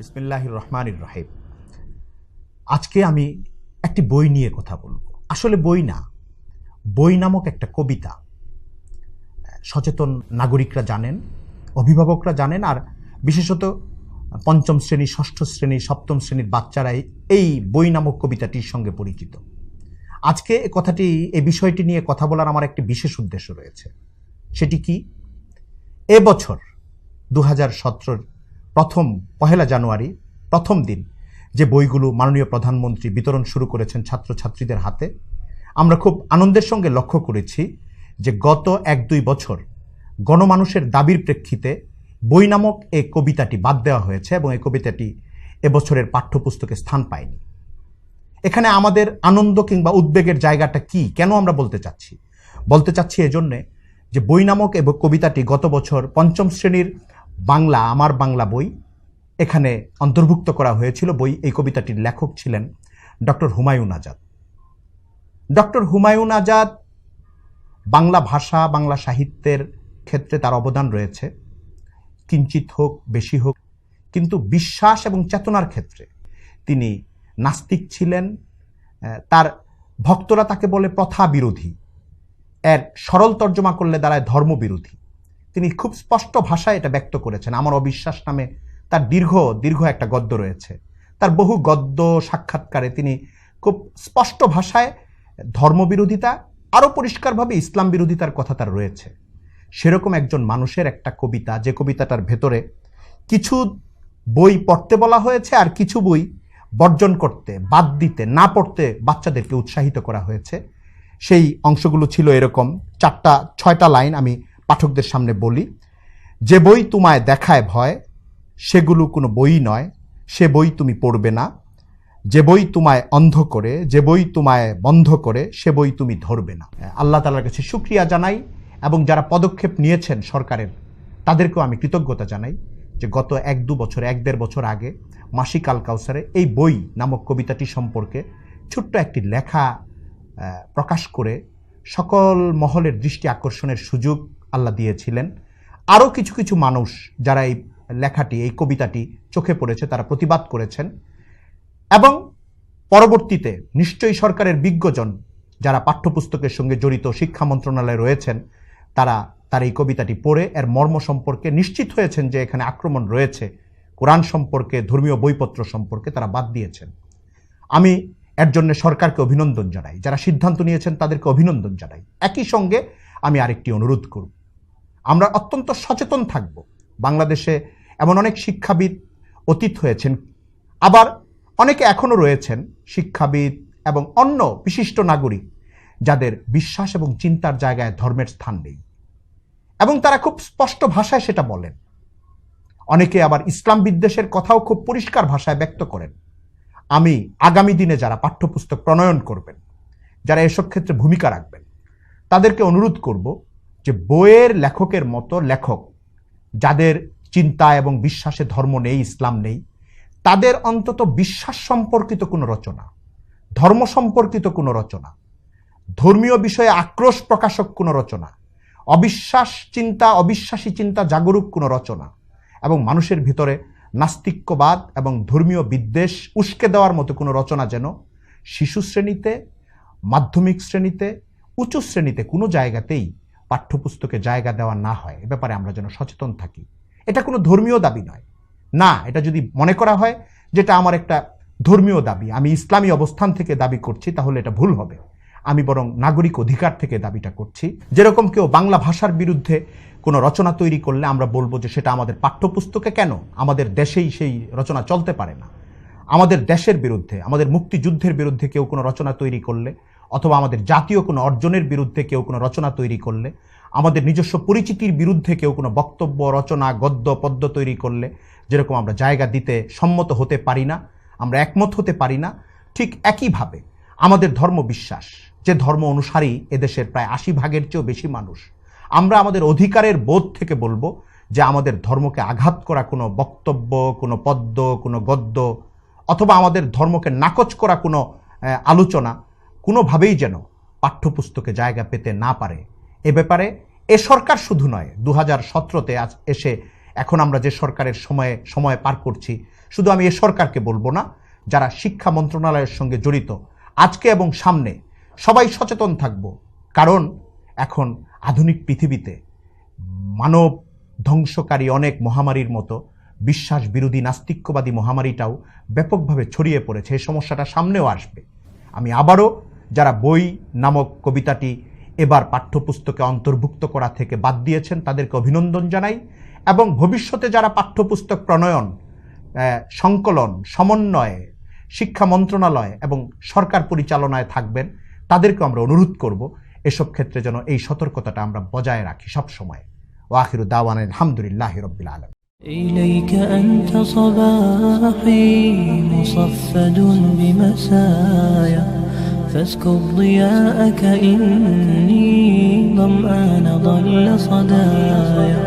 বিসমিল্লাহির রহমানির রহিম। আজকে আমি একটি বই নিয়ে কথা বলবো। আসলে বই না, বই নামক একটা কবিতা সচেতন নাগরিকরা জানেন, অভিভাবকরা জানেন, আর বিশেষত পঞ্চম শ্রেণী, ষষ্ঠ শ্রেণী, সপ্তম শ্রেণীর বাচ্চারাই এই বই নামক কবিতাটির সঙ্গে পরিচিত। আজকে এই বিষয়টি নিয়ে কথা বলার আমার একটি বিশেষ উদ্দেশ্য রয়েছে। সেটি কি? এবছর 2017 প্রথম 1 জানুয়ারি প্রথম দিন যে বইগুলো মাননীয় প্রধানমন্ত্রী বিতরণ শুরু করেছেন ছাত্রছাত্রীদের হাতে, আমরা খুব আনন্দের সঙ্গে লক্ষ্য করেছি যে গত 1-2 বছর গণমানুষের দাবির প্রেক্ষিতে বই নামক এই কবিতাটি বাদ দেওয়া হয়েছে এবং এই কবিতাটি এবছরের পাঠ্যপুস্তকে স্থান পায়নি। এখানে আমাদের আনন্দ কিংবা উদ্বেগের জায়গাটা কি, কেন আমরা বলতে চাচ্ছি এজন্যে যে বই নামক এবং কবিতাটি গত বছর পঞ্চম শ্রেণীর বাংলা, আমার বাংলা বই, এখানে অন্তর্ভুক্ত করা হয়েছিল। এই কবিতাটির লেখক ছিলেন ডক্টর হুমায়ুন আজাদ। ডক্টর হুমায়ুন আজাদ বাংলা ভাষা, বাংলা সাহিত্যের ক্ষেত্রে তার অবদান রয়েছে, কিঞ্চিত হোক বেশি হোক, কিন্তু বিশ্বাস এবং চেতনার ক্ষেত্রে তিনি নাস্তিক ছিলেন। তার ভক্তরা তাকে বলে প্রথা বিরোধী, এর সরল তর্জমা করলে দাঁড়ায় ধর্মবিরোধী। তিনি খুব স্পষ্ট ভাষায় এটা ব্যক্ত করেছেন। আমার অবিশ্বাস নামে তার দীর্ঘ একটা গদ্য রয়েছে। তার বহু গদ্য সাক্ষাৎকারে তিনি খুব স্পষ্ট ভাষায় ধর্মবিরোধিতা, আরও পরিষ্কারভাবে ইসলাম বিরোধিতার কথা তার রয়েছে। সেরকম একজন মানুষের একটা কবিতা, যে কবিতাটার ভেতরে কিছু বই পড়তে বলা হয়েছে আর কিছু বই বর্জন করতে, বাদ দিতে, না পড়তে বাচ্চাদেরকে উৎসাহিত করা হয়েছে। সেই অংশগুলো ছিল এরকম 4-6টা লাইন আমি পাঠকদের সামনে বলি। যে বই তোমায় দেখায় ভয়, সেগুলো কোনো বই নয়, সে বই তুমি পড়বে না। যে বই তোমায় অন্ধ করে, যে বই তোমায় বন্ধ করে, সে বই তুমি ধরবে না। আল্লাহ তাআলার কাছে শুকরিয়া জানাই এবং যারা পদক্ষেপ নিয়েছেন সরকারের, তাদেরকেও আমি কৃতজ্ঞতা জানাই যে গত 1-2 বছর আগে মাসিক আল কাউসারে এই বই নামক কবিতাটি সম্পর্কে ছোট্ট একটি লেখা প্রকাশ করে সকল মহলের দৃষ্টি আকর্ষণের সুযোগ আল্লাহ দিয়েছিলেন। আরও কিছু মানুষ যারা এই লেখাটি, এই কবিতাটি চোখে পড়েছে, তারা প্রতিবাদ করেছেন এবং পরবর্তীতে নিশ্চয়ই সরকারের বিজ্ঞজন যারা পাঠ্যপুস্তকের সঙ্গে জড়িত, শিক্ষা মন্ত্রণালয়ে রয়েছেন, তারা এই কবিতাটি পড়ে এর মর্ম সম্পর্কে নিশ্চিত হয়েছেন যে এখানে আক্রমণ রয়েছে কোরআন সম্পর্কে, ধর্মীয় বইপত্র সম্পর্কে, তারা বাদ দিয়েছেন। আমি এর জন্য সরকারকে অভিনন্দন জানাই, যারা সিদ্ধান্ত নিয়েছেন তাদেরকে অভিনন্দন জানাই। একই সঙ্গে আমি আরেকটি অনুরোধ করব, আমরা অত্যন্ত সচেতন থাকব। বাংলাদেশে এমন অনেক শিক্ষাবিদ অতীত হয়েছেন, আবার অনেকে এখনও রয়েছেন শিক্ষাবিদ এবং অন্য বিশিষ্ট নাগরিক যাদের বিশ্বাস এবং চিন্তার জায়গায় ধর্মের স্থান নেই এবং তারা খুব স্পষ্ট ভাষায় সেটা বলেন। অনেকে আবার ইসলাম বিদ্বেষের কথাও খুব পরিষ্কার ভাষায় ব্যক্ত করেন। আমি আগামী দিনে যারা পাঠ্যপুস্তক প্রণয়ন করবেন, যারা এসব ক্ষেত্রে ভূমিকা রাখবেন, তাদেরকে অনুরোধ করব যে বইয়ের লেখকের মতো লেখক যাদের চিন্তা এবং বিশ্বাসে ধর্ম নেই, ইসলাম নেই, তাদের অন্তত বিশ্বাস সম্পর্কিত কোনো রচনা, ধর্ম সম্পর্কিত কোনো রচনা, ধর্মীয় বিষয়ে আক্রোশ প্রকাশক কোনো রচনা, অবিশ্বাসী চিন্তা জাগরুক কোনো রচনা এবং মানুষের ভিতরে নাস্তিক্যবাদ এবং ধর্মীয় বিদ্বেষ উস্কে দেওয়ার মতো কোনো রচনা যেন শিশু শ্রেণীতে, মাধ্যমিক শ্রেণীতে, উঁচু শ্রেণীতে কোনো জায়গাতেই পাঠ্যপুস্তকে জায়গা দেওয়া না হয়। এ ব্যাপারে আমরা যেন সচেতন থাকি। এটা কোনো ধর্মীয় দাবি নয়, না, এটা যদি মনে করা হয় যেটা আমার একটা ধর্মীয় দাবি, আমি ইসলামী অবস্থান থেকে দাবি করছি, তাহলে এটা ভুল হবে। আমি বরং নাগরিক অধিকার থেকে দাবিটা করছি। যেরকম কেউ বাংলা ভাষার বিরুদ্ধে কোনো রচনা তৈরি করলে আমরা বলবো যে সেটা আমাদের পাঠ্যপুস্তকে কেন, আমাদের দেশেই সেই রচনা চলতে পারে না। আমাদের দেশের বিরুদ্ধে, আমাদের মুক্তিযুদ্ধের বিরুদ্ধে কেউ কোনো রচনা তৈরি করলে, অথবা আমাদের জাতীয় কোনো অর্জনের বিরুদ্ধে কেউ কোনো রচনা তৈরি করলে, আমাদের নিজস্ব পরিচিতির বিরুদ্ধে কেউ কোনো বক্তব্য, রচনা, গদ্য, পদ্য তৈরি করলে যেরকম আমরা জায়গা দিতে সম্মত হতে পারি না, আমরা একমত হতে পারি না, ঠিক একইভাবে আমাদের ধর্ম বিশ্বাস, যে ধর্ম অনুসারী এদেশের প্রায় 80% চেয়েও বেশি মানুষ, আমরা আমাদের অধিকারের বোধ থেকে বলবো যে আমাদের ধর্মকে আঘাত করা কোনো বক্তব্য, কোনো পদ্য, কোনো গদ্য অথবা আমাদের ধর্মকে নাকচ করা কোনো আলোচনা কোনোভাবেই যেন পাঠ্যপুস্তকে জায়গা পেতে না পারে। এ ব্যাপারে এ সরকার শুধু নয়, 2017-তে এসে এখন আমরা যে সরকারের সময় পার করছি, শুধু আমি এ সরকারকে বলবো না, যারা শিক্ষা মন্ত্রণালয়ের সঙ্গে জড়িত আজকে এবং সামনে সবাই সচেতন থাকব। কারণ এখন আধুনিক পৃথিবীতে মানব ধ্বংসকারী অনেক মহামারীর মতো বিশ্বাস বিরোধী নাস্তিক্যবাদী মহামারীটাও ব্যাপকভাবে ছড়িয়ে পড়েছে। এই সমস্যাটা সামনেও আসবে। আমি আবারও যারা বই নামক কবিতাটি এবার পাঠ্যপুস্তকে অন্তর্ভুক্ত করা থেকে বাদ দিয়েছেন তাদেরকে অভিনন্দন জানাই, এবং ভবিষ্যতে যারা পাঠ্যপুস্তক প্রণয়ন, সংকলন, সমন্বয়ে শিক্ষা মন্ত্রণালয় এবং সরকার পরিচালনায় থাকবেন তাদেরকে আমরা অনুরোধ করব এসব ক্ষেত্রে যেন এই সতর্কতাটা আমরা বজায় রাখি সব সময়। ওয়াখিরু দাওয়ানা আলহামদুলিল্লাহি রাব্বিল আলামিন। إليك أنت صباحي مصفد بمسايا فاسكب ضياءك إني ظمآن ضل صدايا